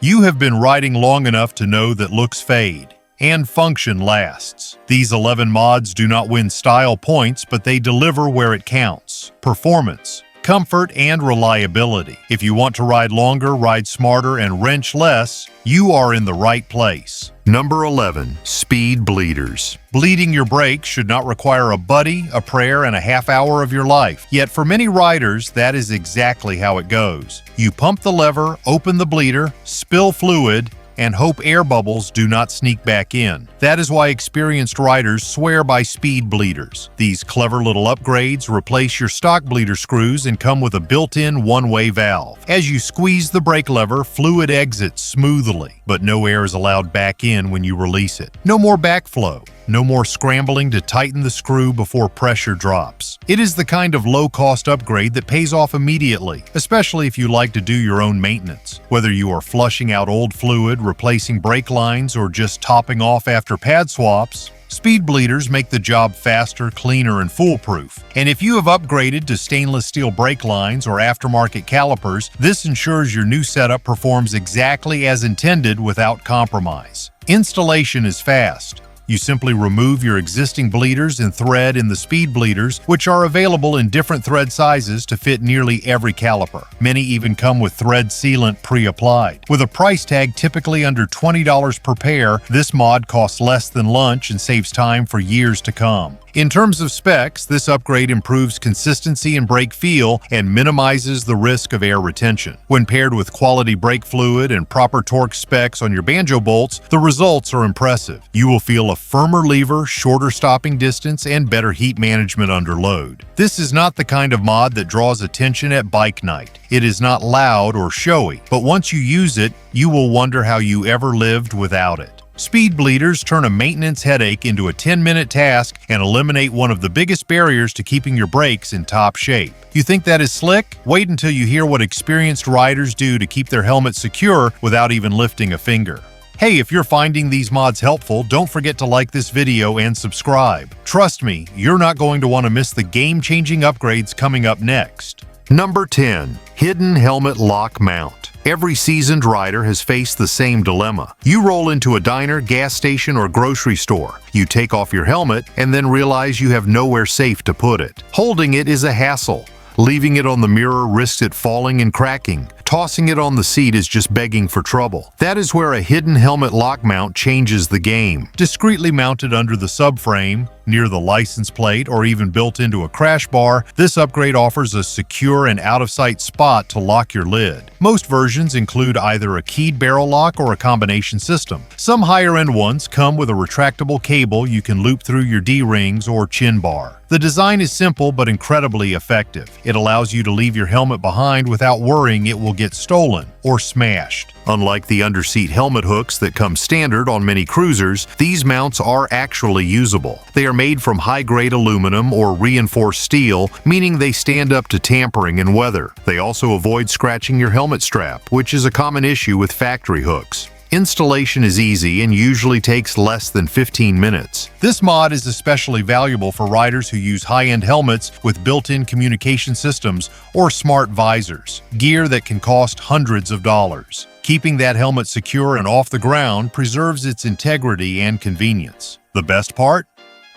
You have been riding long enough to know that looks fade and function lasts. These 11 mods do not win style points, but they deliver where it counts: performance, comfort, and reliability. If you want to ride longer, ride smarter, and wrench less, you are in the right place. Number 11. Speed bleeders. Bleeding your brakes should not require a buddy, a prayer, and a half hour of your life. Yet for many riders, that is exactly how it goes. You pump the lever, open the bleeder, spill fluid, and hope air bubbles do not sneak back in. That is why experienced riders swear by speed bleeders. These clever little upgrades replace your stock bleeder screws and come with a built-in one-way valve. As you squeeze the brake lever, fluid exits smoothly, but no air is allowed back in when you release it. No more backflow. No more scrambling to tighten the screw before pressure drops. It is the kind of low-cost upgrade that pays off immediately, especially if you like to do your own maintenance. Whether you are flushing out old fluid, replacing brake lines, or just topping off after pad swaps, speed bleeders make the job faster, cleaner, and foolproof. And if you have upgraded to stainless steel brake lines or aftermarket calipers, this ensures your new setup performs exactly as intended without compromise. Installation is fast. You simply remove your existing bleeders and thread in the speed bleeders, which are available in different thread sizes to fit nearly every caliper. Many even come with thread sealant pre-applied. With a price tag typically under $20 per pair, this mod costs less than lunch and saves time for years to come. In terms of specs, this upgrade improves consistency and brake feel and minimizes the risk of air retention. When paired with quality brake fluid and proper torque specs on your banjo bolts, the results are impressive. You will feel a firmer lever, shorter stopping distance, and better heat management under load. This is not the kind of mod that draws attention at bike night. It is not loud or showy, but once you use it, you will wonder how you ever lived without it. Speed bleeders turn a maintenance headache into a 10-minute task and eliminate one of the biggest barriers to keeping your brakes in top shape. You think that is slick? Wait until you hear what experienced riders do to keep their helmets secure without even lifting a finger. Hey, if you're finding these mods helpful, don't forget to like this video and subscribe. Trust me, you're not going to want to miss the game-changing upgrades coming up next. Number 10. Hidden Helmet Lock Mount. Every seasoned rider has faced the same dilemma. You roll into a diner, gas station, or grocery store. You take off your helmet and then realize you have nowhere safe to put it. Holding it is a hassle. Leaving it on the mirror risks it falling and cracking. Tossing it on the seat is just begging for trouble. That is where a hidden helmet lock mount changes the game. Discreetly mounted under the subframe, near the license plate, or even built into a crash bar, this upgrade offers a secure and out-of-sight spot to lock your lid. Most versions include either a keyed barrel lock or a combination system. Some higher-end ones come with a retractable cable you can loop through your D-rings or chin bar. The design is simple but incredibly effective. It allows you to leave your helmet behind without worrying it will get stolen or smashed. Unlike the underseat helmet hooks that come standard on many cruisers, these mounts are actually usable. They are made from high-grade aluminum or reinforced steel, meaning they stand up to tampering and weather. They also avoid scratching your helmet strap, which is a common issue with factory hooks. Installation is easy and usually takes less than 15 minutes. This mod is especially valuable for riders who use high-end helmets with built-in communication systems or smart visors, gear that can cost hundreds of dollars. Keeping that helmet secure and off the ground preserves its integrity and convenience. The best part?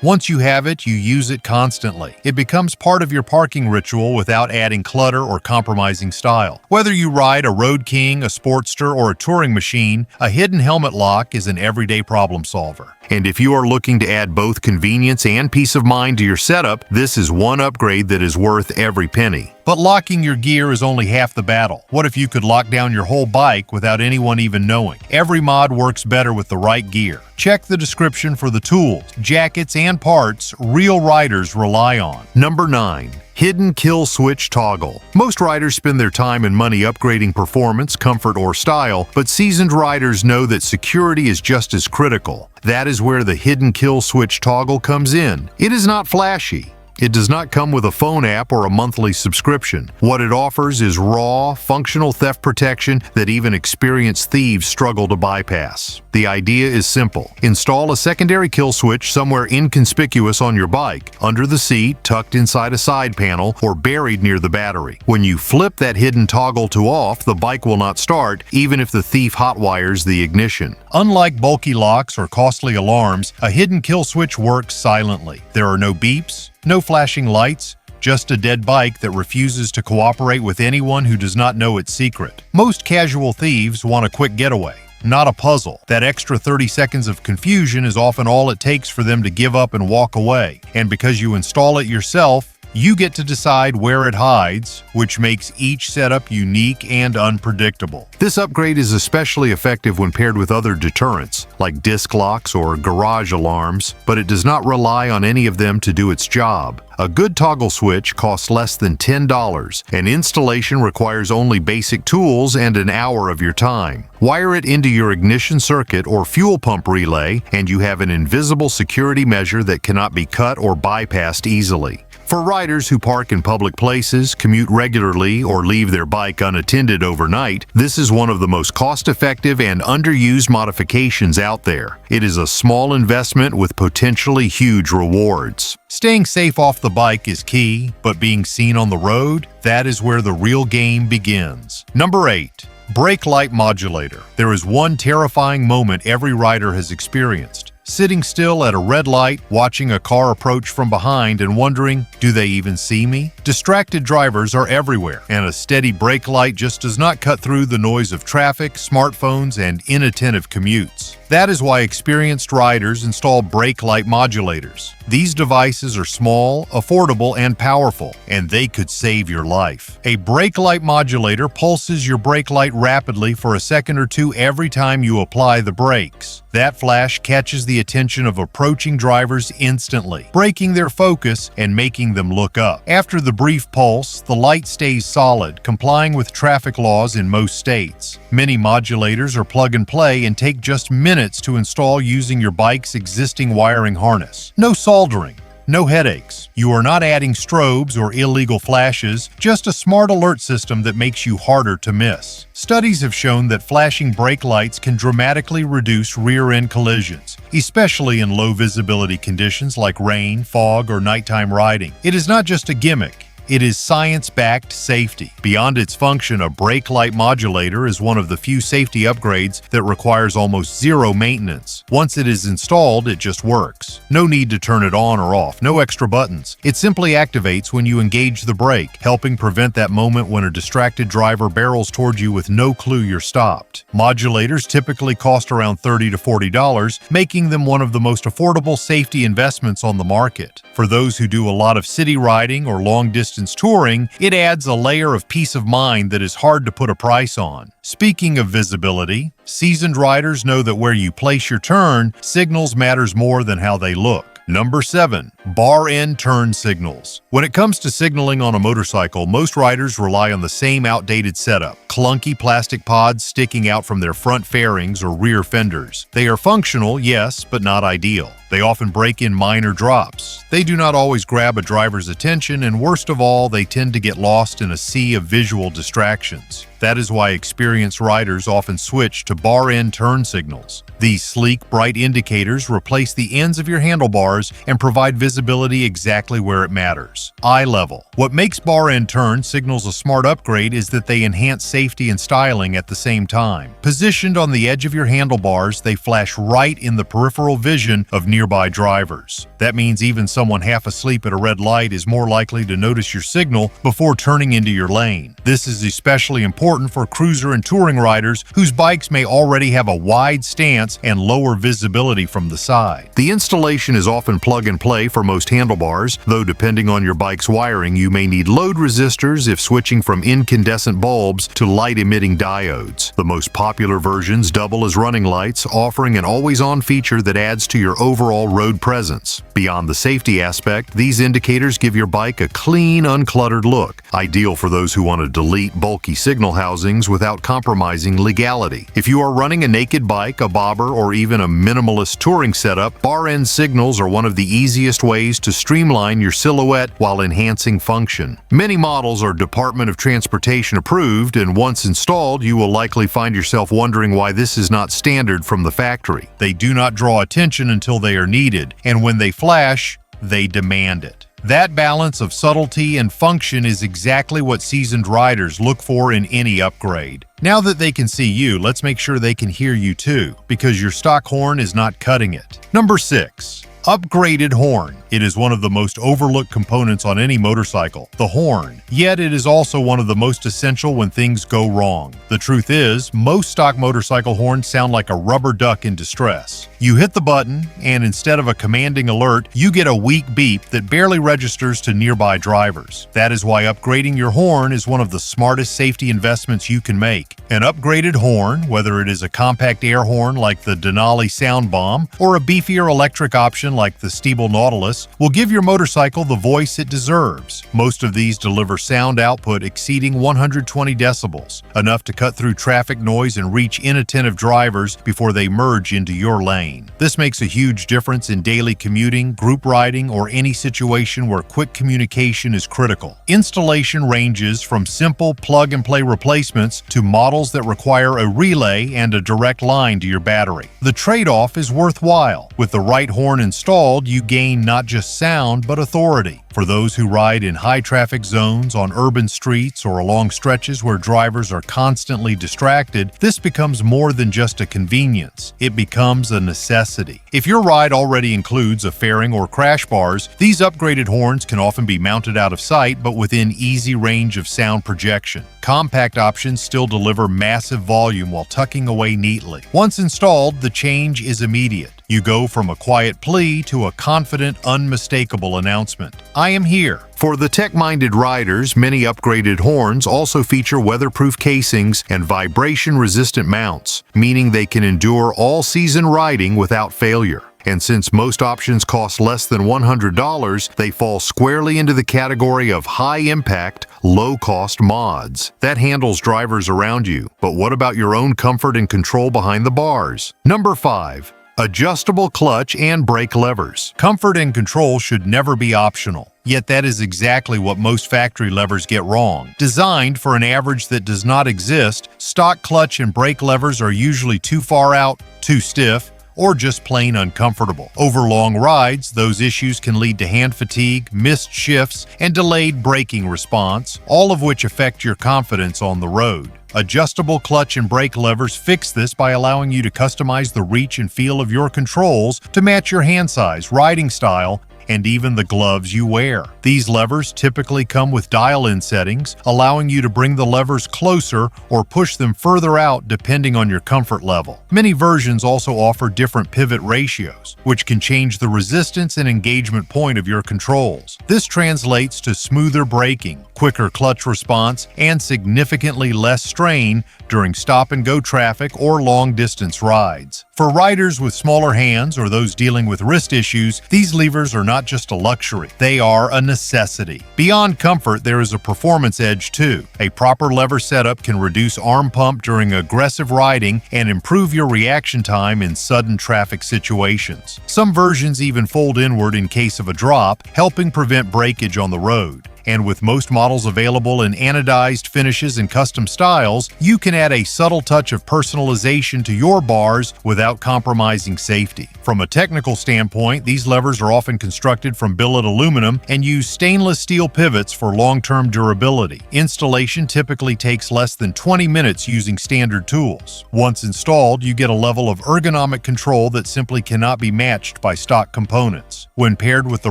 Once you have it, you use it constantly. It becomes part of your parking ritual without adding clutter or compromising style. Whether you ride a Road King, a Sportster, or a touring machine, a hidden helmet lock is an everyday problem solver. And if you are looking to add both convenience and peace of mind to your setup, this is one upgrade that is worth every penny. But locking your gear is only half the battle. What if you could lock down your whole bike without anyone even knowing? Every mod works better with the right gear. Check the description for the tools, jackets, and parts real riders rely on. Number 9. Hidden Kill Switch Toggle. Most riders spend their time and money upgrading performance, comfort, or style, but seasoned riders know that security is just as critical. That is where the Hidden Kill Switch Toggle comes in. It is not flashy. It does not come with a phone app or a monthly subscription. What it offers is raw, functional theft protection that even experienced thieves struggle to bypass. The idea is simple. Install a secondary kill switch somewhere inconspicuous on your bike, under the seat, tucked inside a side panel, or buried near the battery. When you flip that hidden toggle to off, the bike will not start, even if the thief hotwires the ignition. Unlike bulky locks or costly alarms, a hidden kill switch works silently. There are no beeps, no flashing lights, just a dead bike that refuses to cooperate with anyone who does not know its secret. Most casual thieves want a quick getaway, not a puzzle. That extra 30 seconds of confusion is often all it takes for them to give up and walk away. And because you install it yourself, you get to decide where it hides, which makes each setup unique and unpredictable. This upgrade is especially effective when paired with other deterrents, like disc locks or garage alarms, but it does not rely on any of them to do its job. A good toggle switch costs less than $10, and installation requires only basic tools and an hour of your time. Wire it into your ignition circuit or fuel pump relay, and you have an invisible security measure that cannot be cut or bypassed easily. For riders who park in public places, commute regularly, or leave their bike unattended overnight, this is one of the most cost-effective and underused modifications out there. It is a small investment with potentially huge rewards. Staying safe off the bike is key, but being seen on the road, that is where the real game begins. Number 8. Brake light modulator. There is one terrifying moment every rider has experienced. Sitting still at a red light, watching a car approach from behind and wondering, do they even see me? Distracted drivers are everywhere, and a steady brake light just does not cut through the noise of traffic, smartphones, and inattentive commutes. That is why experienced riders install brake light modulators. These devices are small, affordable, and powerful, and they could save your life. A brake light modulator pulses your brake light rapidly for a second or two every time you apply the brakes. That flash catches the attention of approaching drivers instantly, breaking their focus and making them look up. After the brief pulse, the light stays solid, complying with traffic laws in most states. Many modulators are plug and play and take just minutes to install using your bike's existing wiring harness. No soldering. No headaches. You are not adding strobes or illegal flashes, just a smart alert system that makes you harder to miss. Studies have shown that flashing brake lights can dramatically reduce rear-end collisions, especially in low visibility conditions like rain, fog, or nighttime riding. It is not just a gimmick. It is science-backed safety. Beyond its function, a brake light modulator is one of the few safety upgrades that requires almost zero maintenance. Once it is installed, it just works. No need to turn it on or off, no extra buttons. It simply activates when you engage the brake, helping prevent that moment when a distracted driver barrels toward you with no clue you're stopped. Modulators typically cost around $30 to $40, making them one of the most affordable safety investments on the market. For those who do a lot of city riding or long-distance touring, it adds a layer of peace of mind that is hard to put a price on. Speaking of visibility, seasoned riders know that where you place your turn signals matters more than how they look. Number 7. Bar end turn signals. When it comes to signaling on a motorcycle, most riders rely on the same outdated setup. Clunky plastic pods sticking out from their front fairings or rear fenders. They are functional, yes, but not ideal. They often break in minor drops. They do not always grab a driver's attention, and worst of all, they tend to get lost in a sea of visual distractions. That is why experienced riders often switch to bar end turn signals. These sleek, bright indicators replace the ends of your handlebars and provide visibility exactly where it matters. Eye level. What makes bar end turn signals a smart upgrade is that they enhance safety and styling at the same time. Positioned on the edge of your handlebars, they flash right in the peripheral vision of nearby drivers. That means even someone half asleep at a red light is more likely to notice your signal before turning into your lane. This is especially important for cruiser and touring riders whose bikes may already have a wide stance and lower visibility from the side. The installation is often plug and play for most handlebars, though depending on your bike's wiring, you may need load resistors if switching from incandescent bulbs to light-emitting diodes. The most popular versions double as running lights, offering an always-on feature that adds to your overall road presence. Beyond the safety aspect, these indicators give your bike a clean, uncluttered look, ideal for those who want to delete bulky signal housings without compromising legality. If you are running a naked bike, a bobber, or even a minimalist touring setup, bar end signals are one of the easiest ways to streamline your silhouette while enhancing function. Many models are Department of Transportation approved, and once installed, you will likely find yourself wondering why this is not standard from the factory. They do not draw attention until they are needed, and when they flash, they demand it. That balance of subtlety and function is exactly what seasoned riders look for in any upgrade. Now that they can see you, let's make sure they can hear you too, because your stock horn is not cutting it. Number 6. Upgraded horn. It is one of the most overlooked components on any motorcycle, the horn. Yet it is also one of the most essential when things go wrong. The truth is, most stock motorcycle horns sound like a rubber duck in distress. You hit the button, and instead of a commanding alert, you get a weak beep that barely registers to nearby drivers. That is why upgrading your horn is one of the smartest safety investments you can make. An upgraded horn, whether it is a compact air horn like the Denali Sound Bomb or a beefier electric option like the Stiebel Nautilus, will give your motorcycle the voice it deserves. Most of these deliver sound output exceeding 120 decibels, enough to cut through traffic noise and reach inattentive drivers before they merge into your lane. This makes a huge difference in daily commuting, group riding, or any situation where quick communication is critical. Installation ranges from simple plug-and-play replacements to models that require a relay and a direct line to your battery. The trade-off is worthwhile. With the right horn installed, you gain not just sound, but authority. For those who ride in high-traffic zones, on urban streets, or along stretches where drivers are constantly distracted, this becomes more than just a convenience. It becomes a necessity. If your ride already includes a fairing or crash bars, these upgraded horns can often be mounted out of sight but within easy range of sound projection. Compact options still deliver massive volume while tucking away neatly. Once installed, the change is immediate. You go from a quiet plea to a confident, unmistakable announcement. I am here. For the tech-minded riders, many upgraded horns also feature weatherproof casings and vibration-resistant mounts, meaning they can endure all-season riding without failure. And since most options cost less than $100, they fall squarely into the category of high-impact, low-cost mods. That handles drivers around you. But what about your own comfort and control behind the bars? Number 5. Adjustable clutch and brake levers. Comfort and control should never be optional. Yet that is exactly what most factory levers get wrong. Designed for an average that does not exist, stock clutch and brake levers are usually too far out, too stiff, or just plain uncomfortable. Over long rides, those issues can lead to hand fatigue, missed shifts, and delayed braking response, all of which affect your confidence on the road. Adjustable clutch and brake levers fix this by allowing you to customize the reach and feel of your controls to match your hand size, riding style, and even the gloves you wear. These levers typically come with dial-in settings, allowing you to bring the levers closer or push them further out depending on your comfort level. Many versions also offer different pivot ratios, which can change the resistance and engagement point of your controls. This translates to smoother braking, quicker clutch response, and significantly less strain during stop-and-go traffic or long-distance rides. For riders with smaller hands or those dealing with wrist issues, these levers are not just a luxury, they are a necessity. Beyond comfort, there is a performance edge too. A proper lever setup can reduce arm pump during aggressive riding and improve your reaction time in sudden traffic situations. Some versions even fold inward in case of a drop, helping prevent breakage on the road. And with most models available in anodized finishes and custom styles, you can add a subtle touch of personalization to your bars without compromising safety. From a technical standpoint, these levers are often constructed from billet aluminum and use stainless steel pivots for long-term durability. Installation typically takes less than 20 minutes using standard tools. Once installed, you get a level of ergonomic control that simply cannot be matched by stock components. When paired with the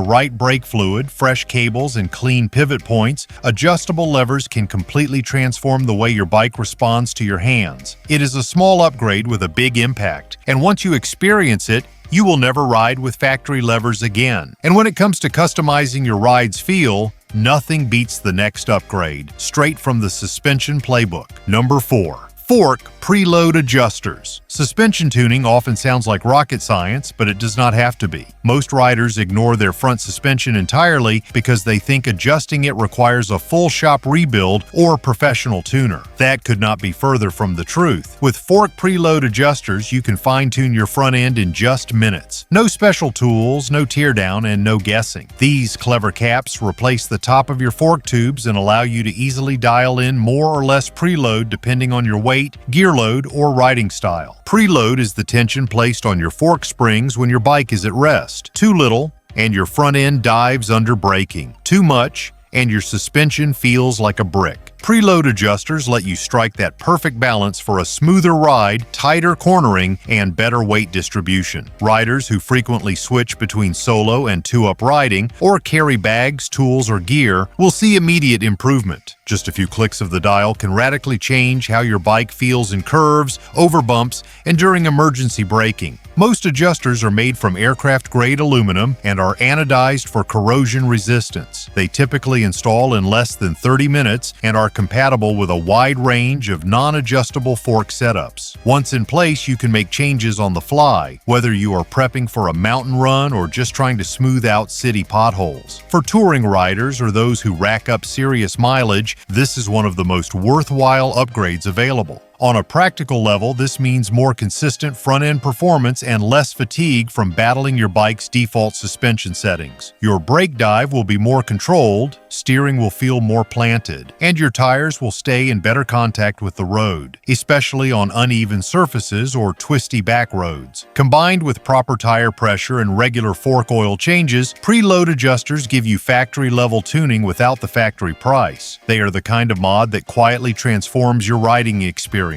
right brake fluid, fresh cables, and clean pivot points, adjustable levers can completely transform the way your bike responds to your hands. It is a small upgrade with a big impact, and once you experience it, you will never ride with factory levers again. And when it comes to customizing your ride's feel, nothing beats the next upgrade, straight from the suspension playbook. Number 4. Fork Preload adjusters. Suspension tuning often sounds like rocket science, but it does not have to be. Most riders ignore their front suspension entirely because they think adjusting it requires a full shop rebuild or professional tuner. That could not be further from the truth. With fork preload adjusters, you can fine-tune your front end in just minutes. No special tools, no teardown, and no guessing. These clever caps replace the top of your fork tubes and allow you to easily dial in more or less preload depending on your weight, gear load, or riding style. Preload is the tension placed on your fork springs when your bike is at rest. Too little, and your front end dives under braking. Too much, and your suspension feels like a brick. Preload adjusters let you strike that perfect balance for a smoother ride, tighter cornering, and better weight distribution. Riders who frequently switch between solo and two-up riding or carry bags, tools, or gear will see immediate improvement. Just a few clicks of the dial can radically change how your bike feels in curves, over bumps, and during emergency braking. Most adjusters are made from aircraft-grade aluminum and are anodized for corrosion resistance. They typically install in less than 30 minutes and are compatible with a wide range of non-adjustable fork setups. Once in place, you can make changes on the fly, whether you are prepping for a mountain run or just trying to smooth out city potholes. For touring riders or those who rack up serious mileage, this is one of the most worthwhile upgrades available. On a practical level, this means more consistent front-end performance and less fatigue from battling your bike's default suspension settings. Your brake dive will be more controlled, steering will feel more planted, and your tires will stay in better contact with the road, especially on uneven surfaces or twisty back roads. Combined with proper tire pressure and regular fork oil changes, preload adjusters give you factory-level tuning without the factory price. They are the kind of mod that quietly transforms your riding experience.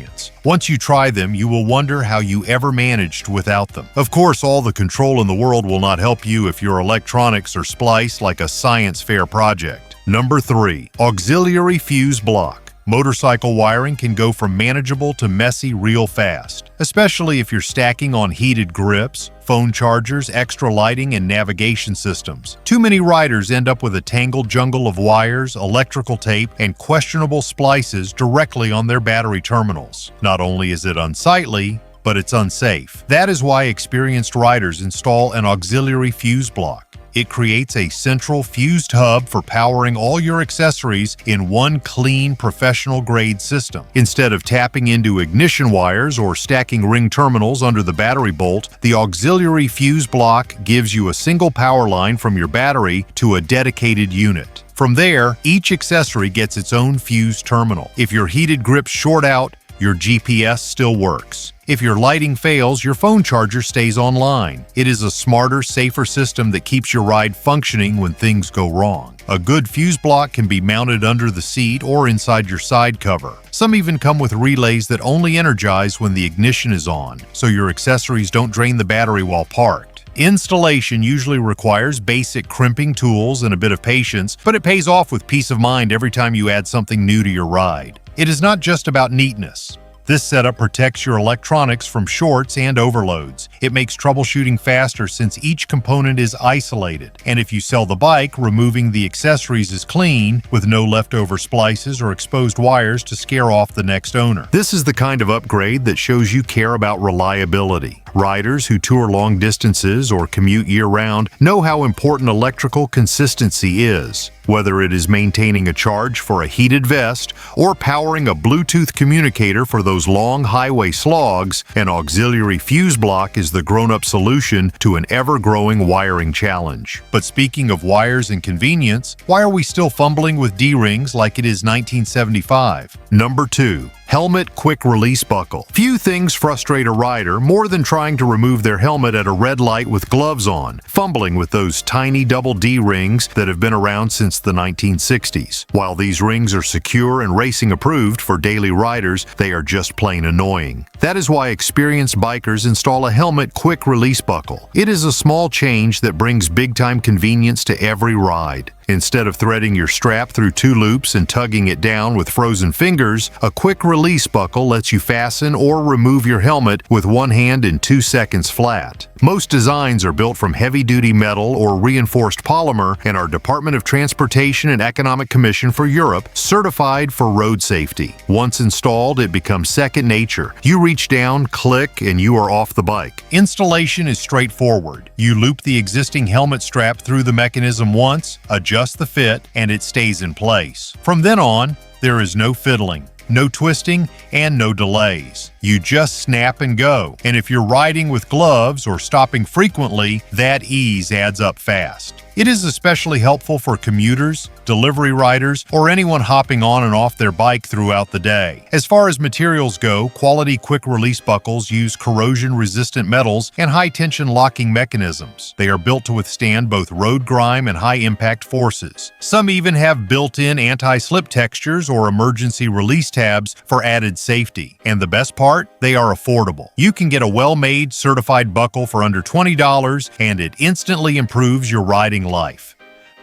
Once you try them, you will wonder how you ever managed without them. Of course, all the control in the world will not help you if your electronics are spliced like a science fair project. Number 3. Auxiliary fuse block. Motorcycle wiring can go from manageable to messy real fast, especially if you're stacking on heated grips, phone chargers, extra lighting, and navigation systems. Too many riders end up with a tangled jungle of wires, electrical tape, and questionable splices directly on their battery terminals. Not only is it unsightly, but it's unsafe. That is why experienced riders install an auxiliary fuse block. It creates a central fused hub for powering all your accessories in one clean, professional-grade system. Instead of tapping into ignition wires or stacking ring terminals under the battery bolt, the auxiliary fuse block gives you a single power line from your battery to a dedicated unit. From there, each accessory gets its own fuse terminal. If your heated grips short out, your GPS still works. If your lighting fails, your phone charger stays online. It is a smarter, safer system that keeps your ride functioning when things go wrong. A good fuse block can be mounted under the seat or inside your side cover. Some even come with relays that only energize when the ignition is on, so your accessories don't drain the battery while parked. Installation usually requires basic crimping tools and a bit of patience, but it pays off with peace of mind every time you add something new to your ride. It is not just about neatness. This setup protects your electronics from shorts and overloads. It makes troubleshooting faster since each component is isolated. And if you sell the bike, removing the accessories is clean, with no leftover splices or exposed wires to scare off the next owner. This is the kind of upgrade that shows you care about reliability. Riders who tour long distances or commute year-round know how important electrical consistency is. Whether it is maintaining a charge for a heated vest or powering a Bluetooth communicator for those long highway slogs, an auxiliary fuse block is the grown-up solution to an ever-growing wiring challenge. But speaking of wires and convenience, why are we still fumbling with D-rings like it is 1975? Number 2. Helmet quick release buckle. Few things frustrate a rider more than trying to remove their helmet at a red light with gloves on, fumbling with those tiny double D rings that have been around since the 1960s. While these rings are secure and racing approved for daily riders, they are just plain annoying. That is why experienced bikers install a helmet quick release buckle. It is a small change that brings big-time convenience to every ride. Instead of threading your strap through 2 loops and tugging it down with frozen fingers, a quick release buckle lets you fasten or remove your helmet with one hand in 2 seconds flat. Most designs are built from heavy-duty metal or reinforced polymer and are Department of Transportation and Economic Commission for Europe certified for road safety. Once installed, it becomes second nature. You reach down, click, and you are off the bike. Installation is straightforward. You loop the existing helmet strap through the mechanism once, adjust the fit, and it stays in place. From then on, there is no fiddling, no twisting, and no delays. You just snap and go. And if you're riding with gloves or stopping frequently, that ease adds up fast. It is especially helpful for commuters, delivery riders, or anyone hopping on and off their bike throughout the day. As far as materials go, quality quick-release buckles use corrosion-resistant metals and high-tension locking mechanisms. They are built to withstand both road grime and high-impact forces. Some even have built-in anti-slip textures or emergency release tabs for added safety. And the best part? They are affordable. You can get a well-made, certified buckle for under $20, and it instantly improves your riding life.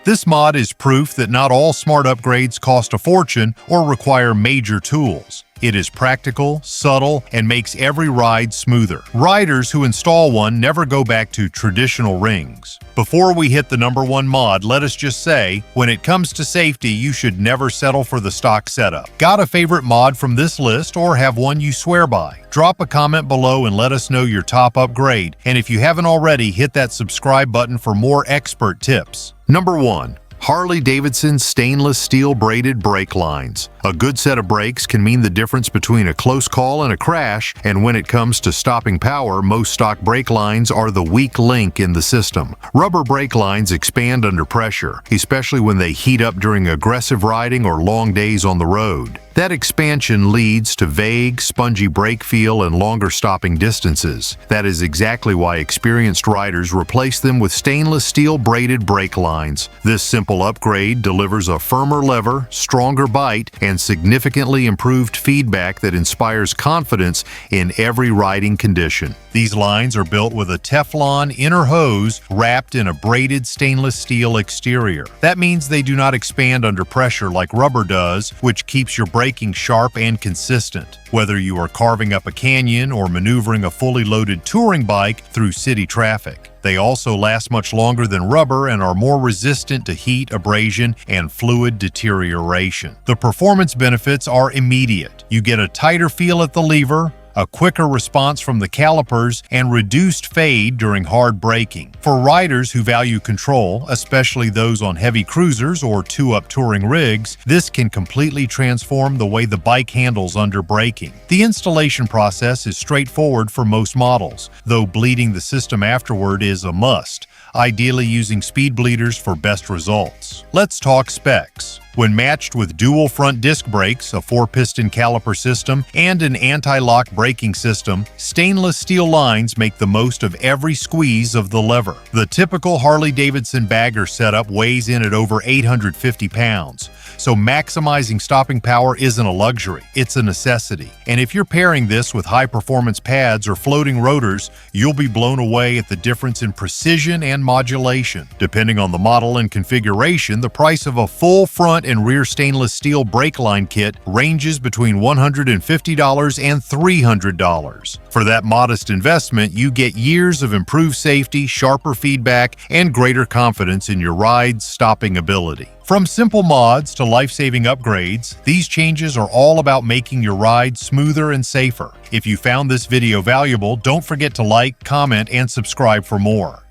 This mod is proof that not all smart upgrades cost a fortune or require major tools. It is practical, subtle, and makes every ride smoother. Riders who install one never go back to traditional rings. Before we hit the #1 mod, let us just say, when it comes to safety, you should never settle for the stock setup. Got a favorite mod from this list or have one you swear by? Drop a comment below and let us know your top upgrade. And if you haven't already, hit that subscribe button for more expert tips. Number 1. Harley-Davidson stainless steel braided brake lines. A good set of brakes can mean the difference between a close call and a crash, and when it comes to stopping power, most stock brake lines are the weak link in the system. Rubber brake lines expand under pressure, especially when they heat up during aggressive riding or long days on the road. That expansion leads to vague, spongy brake feel and longer stopping distances. That is exactly why experienced riders replace them with stainless steel braided brake lines. This simple upgrade delivers a firmer lever, stronger bite, and significantly improved feedback that inspires confidence in every riding condition. These lines are built with a Teflon inner hose wrapped in a braided stainless steel exterior. That means they do not expand under pressure like rubber does, which keeps your braking sharp and consistent. Whether you are carving up a canyon or maneuvering a fully loaded touring bike through city traffic. They also last much longer than rubber and are more resistant to heat, abrasion, and fluid deterioration. The performance benefits are immediate. You get a tighter feel at the lever, a quicker response from the calipers, and reduced fade during hard braking. For riders who value control, especially those on heavy cruisers or 2-up touring rigs, this can completely transform the way the bike handles under braking. The installation process is straightforward for most models, though bleeding the system afterward is a must, ideally using speed bleeders for best results. Let's talk specs. When matched with dual front disc brakes, a 4-piston caliper system, and an anti-lock braking system, stainless steel lines make the most of every squeeze of the lever. The typical Harley-Davidson bagger setup weighs in at over 850 pounds, so maximizing stopping power isn't a luxury, it's a necessity. And if you're pairing this with high-performance pads or floating rotors, you'll be blown away at the difference in precision and modulation. Depending on the model and configuration, the price of a full front and rear stainless steel brake line kit ranges between $150 and $300. For that modest investment, you get years of improved safety, sharper feedback, and greater confidence in your ride's stopping ability. From simple mods to life-saving upgrades, these changes are all about making your ride smoother and safer. If you found this video valuable, don't forget to like, comment, and subscribe for more.